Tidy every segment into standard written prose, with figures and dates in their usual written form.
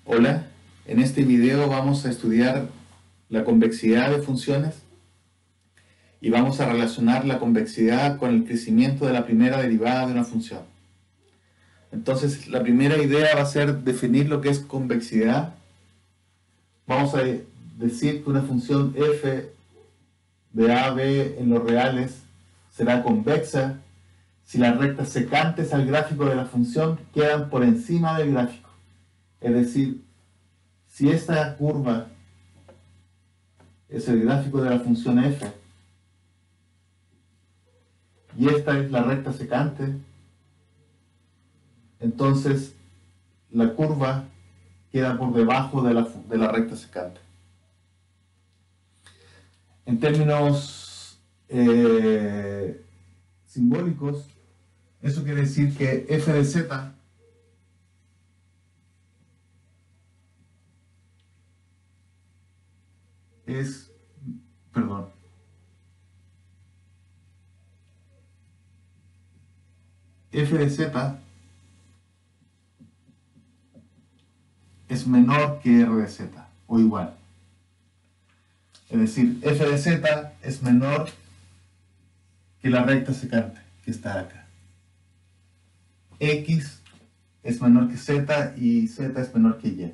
Hola, en este video vamos a estudiar la convexidad de funciones y vamos a relacionar la convexidad con el crecimiento de la primera derivada de una función. Entonces, la primera idea va a ser definir lo que es convexidad. Vamos a decir que una función f de a a b en los reales será convexa si las rectas secantes al gráfico de la función quedan por encima del gráfico. Es decir, si esta curva es el gráfico de la función f y esta es la recta secante, entonces la curva queda por debajo de la recta secante. En términos simbólicos, eso quiere decir que f de z es, perdón, f de z es menor que r de z, o igual. Es decir, f de z es menor que la recta secante que está acá. X es menor que z y z es menor que y.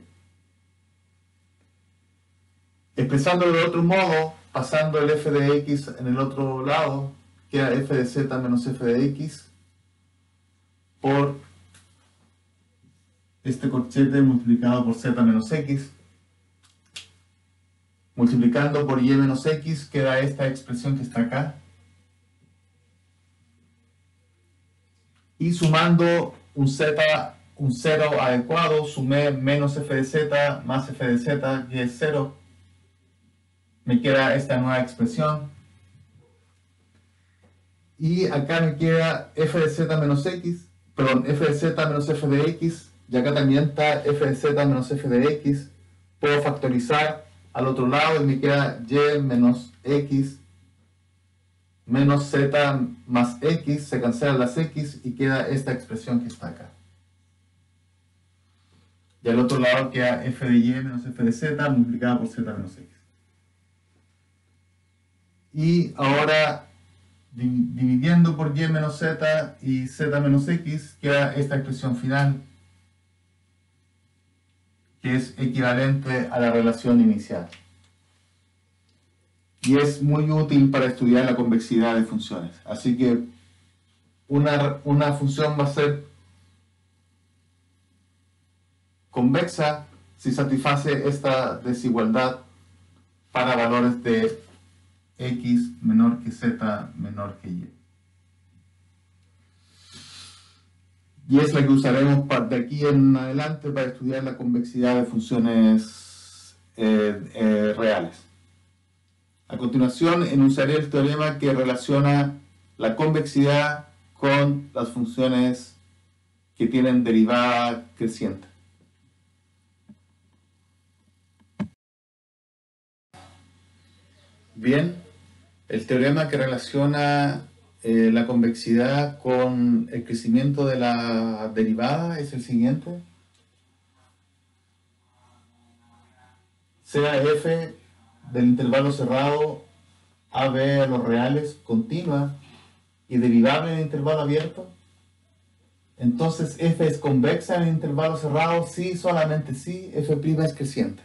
Expresándolo de otro modo, pasando el f de x en el otro lado, queda f de z menos f de x por este corchete multiplicado por z menos x. Multiplicando por y menos x queda esta expresión que está acá. Y sumando un cero adecuado, sumé menos f de z más f de z, que es 0. Me queda esta nueva expresión. Y acá me queda f de z menos x, perdón, f de z menos f de x. Y acá también está f de z menos f de x. Puedo factorizar al otro lado y me queda y menos x menos z más x, se cancelan las x y queda esta expresión que está acá. Y al otro lado queda f de y menos f de z multiplicada por z menos x. Y ahora, dividiendo por y menos z y z menos x, queda esta expresión final, que es equivalente a la relación inicial. Y es muy útil para estudiar la convexidad de funciones. Así que una función va a ser convexa si satisface esta desigualdad para valores de x menor que z menor que y. Y es la que usaremos de aquí en adelante para estudiar la convexidad de funciones reales. A continuación, enunciaré el teorema que relaciona la convexidad con las funciones que tienen derivada creciente. Bien, el teorema que relaciona la convexidad con el crecimiento de la derivada es el siguiente. Sea f del intervalo cerrado AB a los reales continua y derivable en el intervalo abierto, entonces f es convexa en el intervalo cerrado si, solamente si, f' es creciente.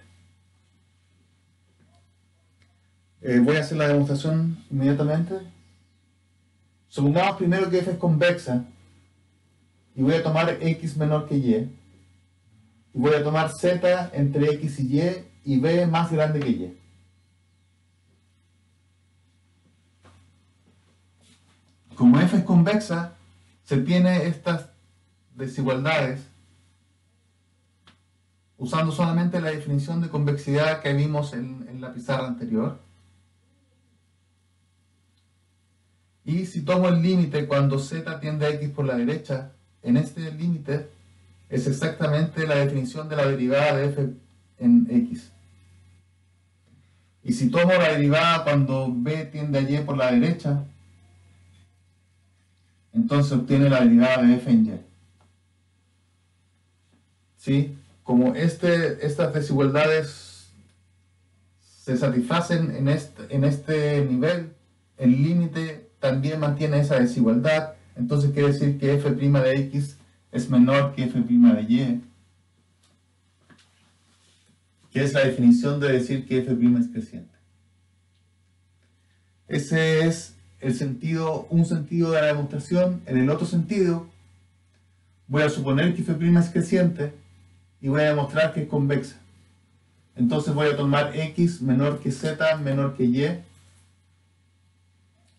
Voy a hacer la demostración inmediatamente. Supongamos primero que f es convexa y voy a tomar x menor que y. Y voy a tomar z entre x y b más grande que y. Como f es convexa, se tiene estas desigualdades usando solamente la definición de convexidad que vimos en la pizarra anterior. Y si tomo el límite cuando z tiende a x por la derecha, en este límite es exactamente la definición de la derivada de f en x. Y si tomo la derivada cuando b tiende a y por la derecha, entonces obtiene la derivada de f en y. ¿Sí? como estas desigualdades se satisfacen en este nivel, el límite también mantiene esa desigualdad, entonces quiere decir que f' de x es menor que f' de y, que es la definición de decir que f' es creciente. Ese es un sentido de la demostración. En el otro sentido, voy a suponer que f' es creciente y voy a demostrar que es convexa. Entonces voy a tomar x menor que z menor que y.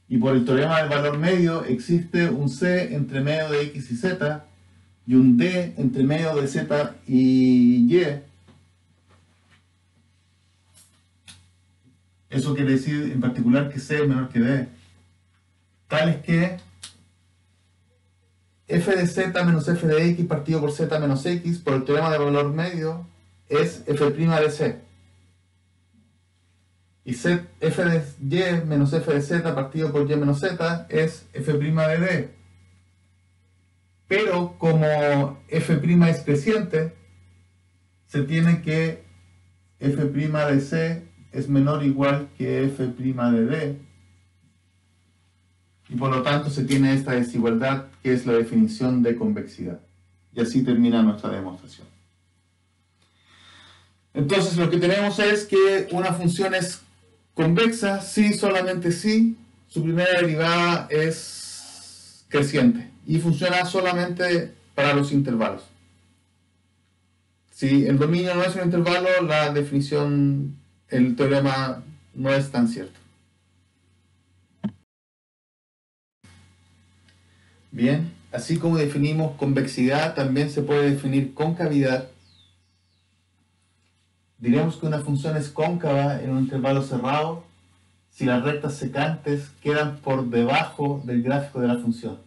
Y por el teorema del valor medio existe un c entre medio de x y z y un d entre medio de z y y. Eso quiere decir en particular que c es menor que d. Tal es que f de z menos f de x partido por z menos x por el teorema de valor medio es f' de c. Y f de y menos f de z partido por y menos z es f' de d. Pero como f' es creciente, se tiene que f' de c es menor o igual que f' de d. Y por lo tanto se tiene esta desigualdad que es la definición de convexidad. Y así termina nuestra demostración. Entonces lo que tenemos es que una función es convexa si, solamente si, su primera derivada es creciente y funciona solamente para los intervalos. Si el dominio no es un intervalo, la definición, el teorema no es tan cierto. Bien, así como definimos convexidad, también se puede definir concavidad. Diremos que una función es cóncava en un intervalo cerrado si las rectas secantes quedan por debajo del gráfico de la función.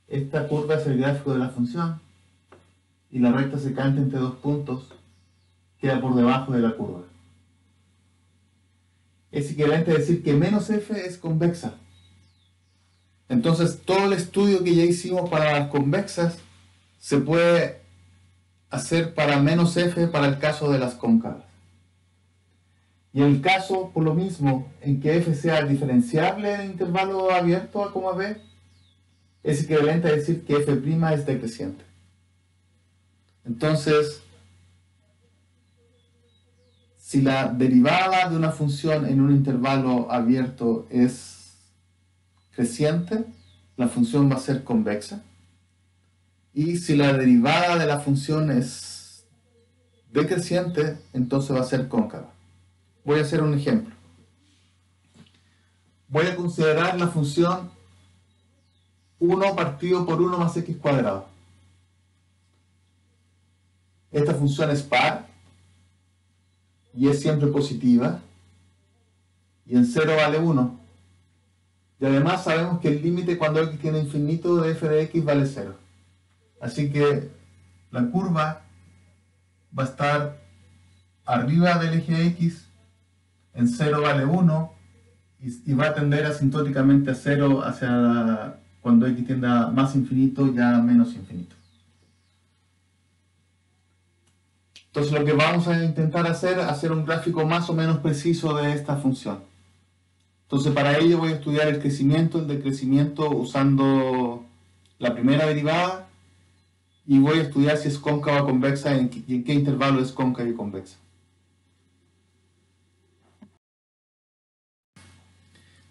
Esta curva es el gráfico de la función y la recta secante entre dos puntos queda por debajo de la curva. Es equivalente a decir que menos f es convexa. Entonces todo el estudio que ya hicimos para las convexas se puede hacer para menos f para el caso de las cóncavas. Y en el caso, por lo mismo, en que f sea diferenciable en intervalo abierto a, b, es equivalente a decir que f' es decreciente. Entonces, si la derivada de una función en un intervalo abierto es creciente, la función va a ser convexa. Y si la derivada de la función es decreciente, entonces va a ser cóncava. Voy a hacer un ejemplo. Voy a considerar la función 1 partido por 1 más x cuadrado. Esta función es par y es siempre positiva y en 0 vale 1. Y además sabemos que el límite cuando x tiende a infinito de f de x vale 0. Así que la curva va a estar arriba del eje x, en 0 vale 1 y va a tender asintóticamente a 0 hacia cuando x tienda más infinito ya menos infinito. Entonces lo que vamos a intentar hacer un gráfico más o menos preciso de esta función. Entonces para ello voy a estudiar el crecimiento, el decrecimiento usando la primera derivada y voy a estudiar si es cóncava o convexa y en qué intervalo es cóncava y convexa.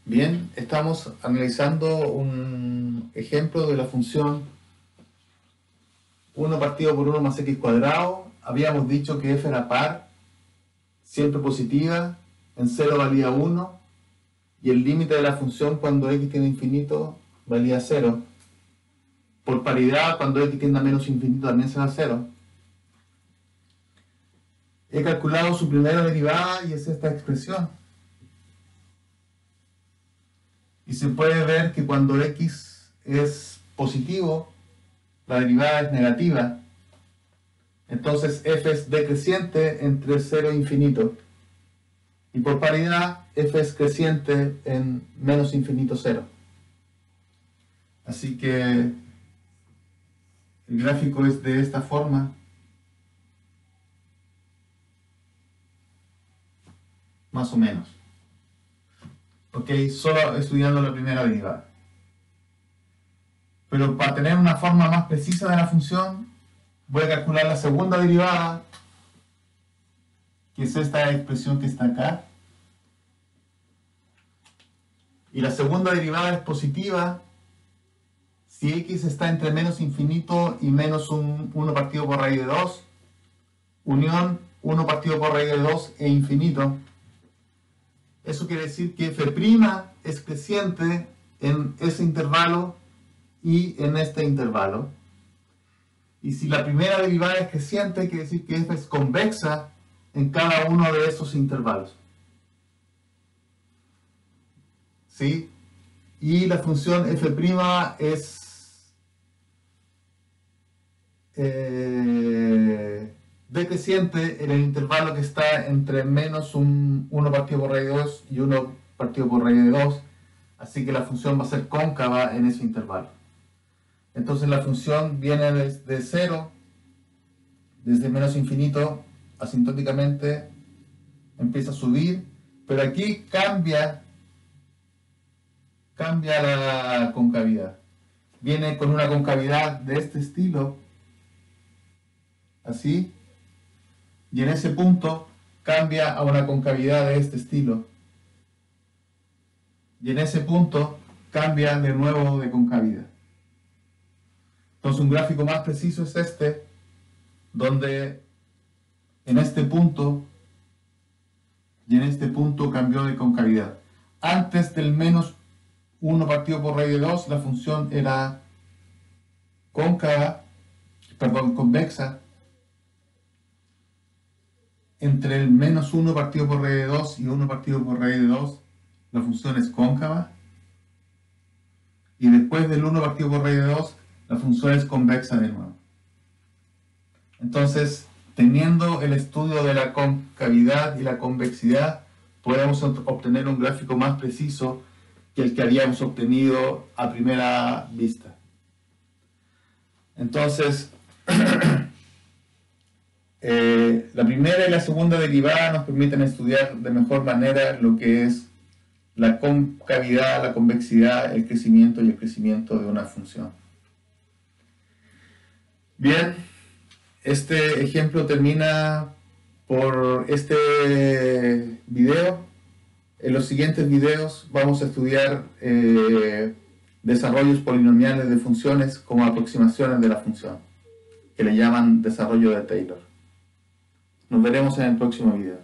Bien, estamos analizando un ejemplo de la función 1 partido por 1 más x cuadrado. Habíamos dicho que f era par, siempre positiva, en 0 valía 1, y el límite de la función cuando x tiende a infinito valía 0. Por paridad, cuando x tiende a menos infinito también será 0. He calculado su primera derivada y es esta expresión. Y se puede ver que cuando x es positivo, la derivada es negativa. Entonces f es decreciente entre 0 e infinito. Y por paridad, f es creciente en menos infinito 0. Así que el gráfico es de esta forma. más o menos. Ok, solo estudiando la primera derivada. Pero para tener una forma más precisa de la función, voy a calcular la segunda derivada, que es esta expresión que está acá. Y la segunda derivada es positiva si x está entre menos infinito y menos 1 partido por raíz de 2, unión 1 partido por raíz de 2 e infinito. Eso quiere decir que f' es creciente en ese intervalo y en este intervalo. Y si la primera derivada es creciente, quiere decir que f es convexa en cada uno de esos intervalos. ¿Sí? Y la función f' es decreciente en el intervalo que está entre menos 1 partido por raíz de 2 y 1 partido por raíz de 2. Así que la función va a ser cóncava en ese intervalo. Entonces la función viene desde 0, desde menos infinito, asintóticamente, empieza a subir, pero aquí cambia la concavidad. Viene con una concavidad de este estilo, así, y en ese punto cambia a una concavidad de este estilo. Y en ese punto cambia de nuevo de concavidad. Entonces un gráfico más preciso es este, donde en este punto y en este punto cambió de concavidad. Antes del menos 1 partido por raíz de 2, la función era convexa. Entre el menos 1 partido por raíz de 2 y 1 partido por raíz de 2, la función es cóncava. Y después del 1 partido por raíz de 2, la función es convexa de nuevo. Entonces, teniendo el estudio de la concavidad y la convexidad, podemos obtener un gráfico más preciso que el que habíamos obtenido a primera vista. Entonces, la primera y la segunda derivada nos permiten estudiar de mejor manera lo que es la concavidad, la convexidad, el crecimiento y el crecimiento de una función. Bien, este ejemplo termina por este video. En los siguientes videos vamos a estudiar desarrollos polinomiales de funciones como aproximaciones de la función, que le llaman desarrollo de Taylor. Nos veremos en el próximo video.